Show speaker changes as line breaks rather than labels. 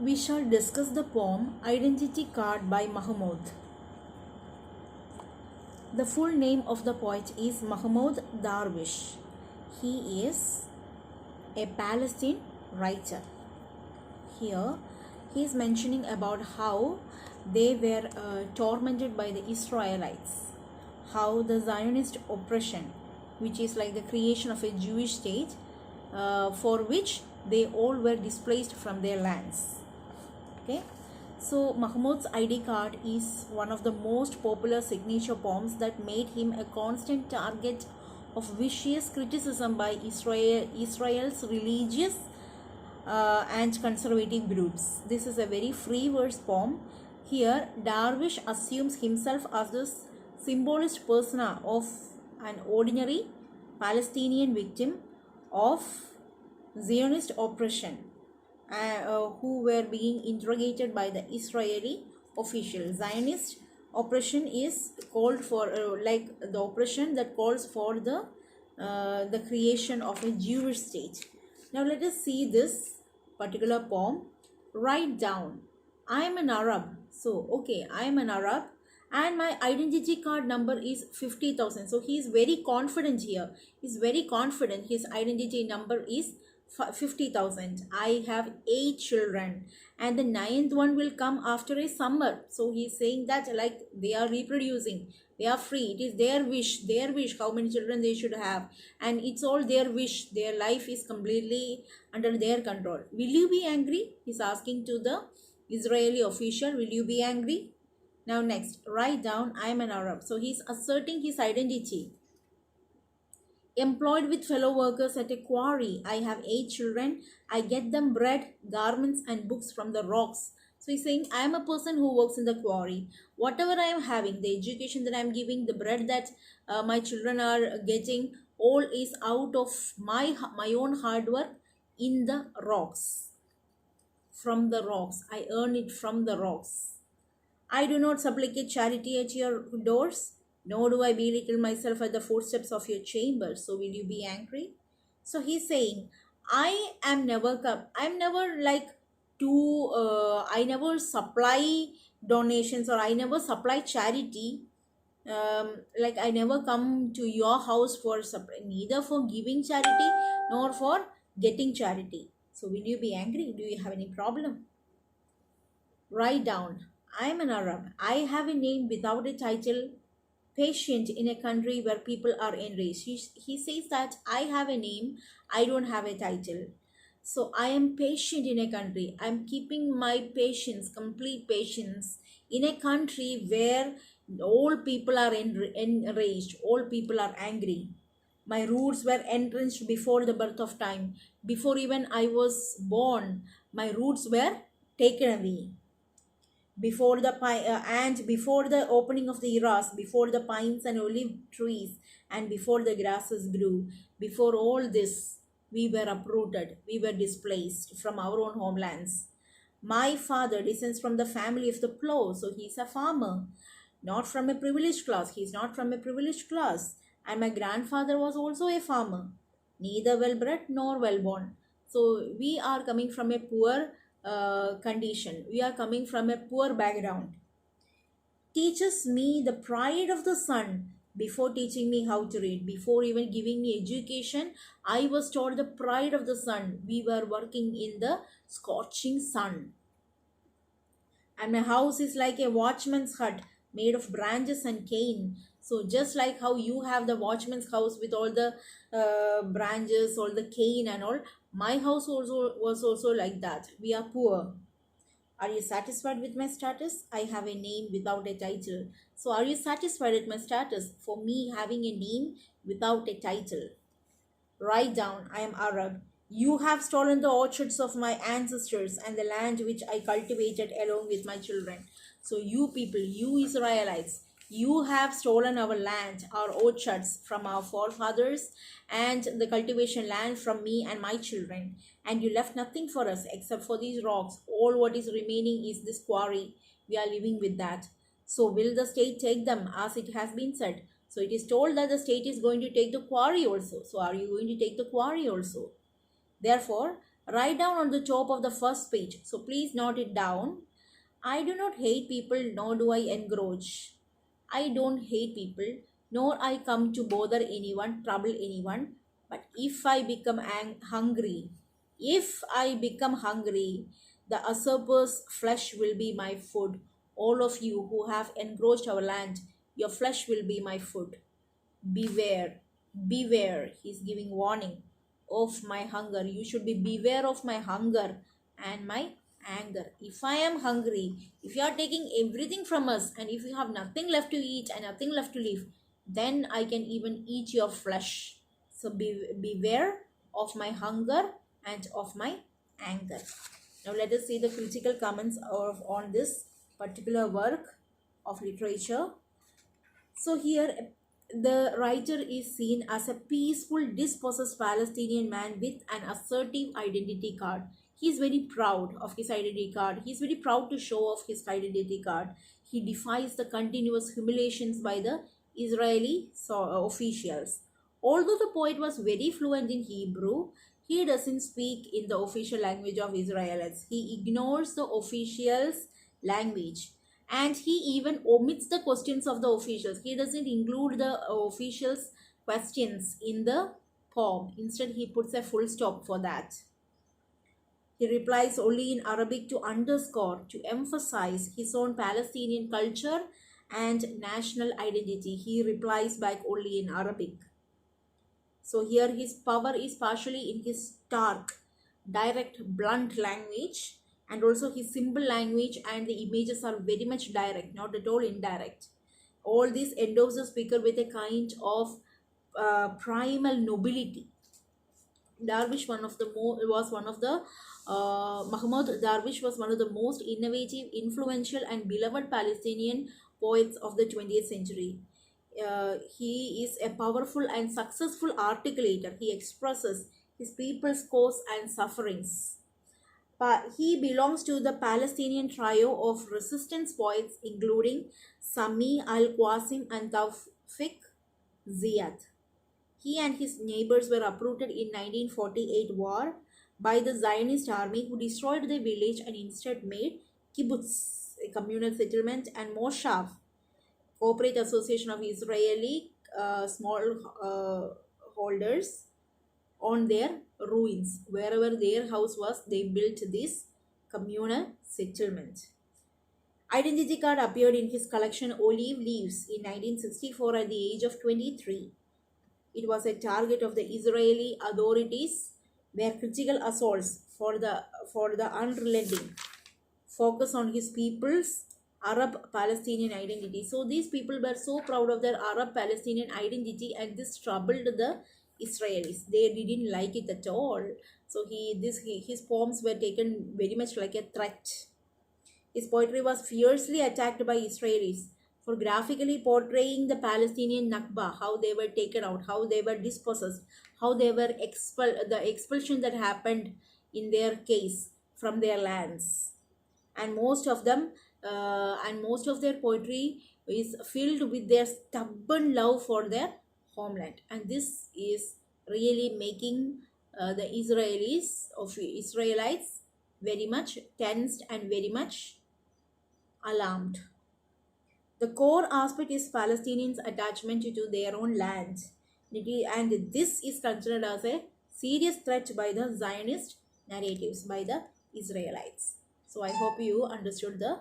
we shall discuss the poem Identity Card by Mahmoud. The full name of the poet is Mahmoud Darwish. He is a Palestinian writer. Here he is mentioning about how they were tormented by the Israelites, how the Zionist oppression, which is like the creation of a Jewish state, for which they all were displaced from their lands. Okay, so Mahmoud's ID card is one of the most popular signature poems that made him a constant target of vicious criticism by Israel's religious and conservative groups. This is a very free verse poem. Here, Darwish assumes himself as the symbolist persona of an ordinary Palestinian victim of Zionist oppression, who were being interrogated by the Israeli officials. Zionist oppression is called for like the oppression that calls for the creation of a Jewish state. Now let us see this particular poem. Write down, I am an Arab. So okay, I am an Arab and my identity card number is 50,000. So he is very confident here. He is very confident. His identity number is 50,000. I have 8 children and the 9th one will come after a summer. So he is saying that like they are reproducing, they are free, it is their wish how many children they should have, and it's all their wish, their life is completely under their control. Will you be angry? He's asking to the Israeli official, will you be angry? Now next, write down, I am an Arab. So he's asserting his identity. Employed with fellow workers at a quarry. I have 8 children. I get them bread, garments and books from the rocks. So he's saying, I am a person who works in the quarry. Whatever I am having, the education that I am giving, the bread that my children are getting, all is out of my own hard work in the rocks. From the rocks. I earn it from the rocks. I do not supplicate charity at your doors, nor do I belittle myself at the footsteps of your chamber. So will you be angry? So he's saying, I'm never like I never supply donations, or I never supply charity. Like I never come to your house for supply, neither for giving charity nor for getting charity. So will you be angry? Do you have any problem? Write down, I am an Arab. I have a name without a title, patient in a country where people are enraged. He says that I have a name, I don't have a title. So I am patient in a country. I'm keeping my patience, complete patience, in a country where all people are enraged, all people are angry. My roots were entrenched before the birth of time. Before even I was born, my roots were taken away. Before the and before the opening of the eras, before the pines and olive trees, and before the grasses grew, before all this, we were uprooted, we were displaced from our own homelands. My father descends from the family of the plow, so he's a farmer, not from a privileged class. He's not from a privileged class. And my grandfather was also a farmer, neither well bred nor well born. So we are coming from a poor condition. We are coming from a poor background. Teaches me the pride of the sun. Before teaching me how to read, before even giving me education, I was taught the pride of the sun. We were working in the scorching sun. And my house is like a watchman's hut made of branches and cane. So just like how you have the watchman's house with all the branches, all the cane and all, my house also was also like that. We are poor. Are you satisfied with my status? I have a name without a title. So are you satisfied with my status for me having a name without a title? Write down, I am Arab. You have stolen the orchards of my ancestors and the land which I cultivated along with my children. So you people, you Israelites, you have stolen our land, our orchards from our forefathers, and the cultivation land from me and my children. And you left nothing for us except for these rocks. All what is remaining is this quarry. We are living with that. So will the state take them, as it has been said? So it is told that the state is going to take the quarry also. So are you going to take the quarry also? Therefore, Write down on the top of the first page. So please note it down. I do not hate people, nor do I encourage. I don't hate people, nor I come to bother anyone, trouble anyone. But if I become hungry, the usurper's flesh will be my food. All of you who have engrossed our land, your flesh will be my food. Beware, beware. He's giving warning of my hunger. You should be beware of my hunger and my anger. If I am hungry, if you are taking everything from us, and if you have nothing left to eat and nothing left to live, then I can even eat your flesh. So beware of my hunger and of my anger. Now let us see the critical comments on this particular work of literature. So here the writer is seen as a peaceful, dispossessed Palestinian man with an assertive identity card. He is very proud of his identity card. He is very proud to show off his identity card. He defies the continuous humiliations by the Israeli officials. Although the poet was very fluent in Hebrew, he doesn't speak in the official language of Israelites. He ignores the officials' language, and he even omits the questions of the officials. He doesn't include the officials' questions in the poem. Instead, he puts a full stop for that. He replies only in Arabic to underscore, to emphasize his own Palestinian culture and national identity. He replies back only in Arabic. So here his power is partially in his stark, direct, blunt language, and also his simple language, and the images are very much direct, not at all indirect. All this endows the speaker with a kind of primal nobility. Darwish was one of the Mahmoud Darwish was one of the most innovative, influential, and beloved Palestinian poets of the 20th century. He is a powerful and successful articulator. He expresses his people's cause and sufferings. He belongs to the Palestinian trio of resistance poets, including Sami al-Qasim and Tawfiq Ziyad. He and his neighbors were uprooted in 1948 war by the Zionist army, who destroyed their village and instead made kibbutz, a communal settlement, and moshav, corporate association of Israeli small holders, on their ruins. Wherever their house was, they built this communal settlement. Identity card appeared in his collection Olive Leaves in 1964 at the age of 23. It was a target of the Israeli authorities, where critical assaults for the unrelenting focus on his people's Arab-Palestinian identity. So these people were so proud of their Arab-Palestinian identity, and this troubled the Israelis. They didn't like it at all. So his poems were taken very much like a threat. His poetry was fiercely attacked by Israelis for graphically portraying the Palestinian Nakba, how they were taken out, how they were dispossessed, how they were the expulsion that happened in their case from their lands. And most of their poetry is filled with their stubborn love for their homeland, and this is really making the Israelites very much tensed and very much alarmed. The core aspect is Palestinians' attachment to their own land, and this is considered as a serious threat by the Zionist narratives, by the Israelites. So I hope you understood the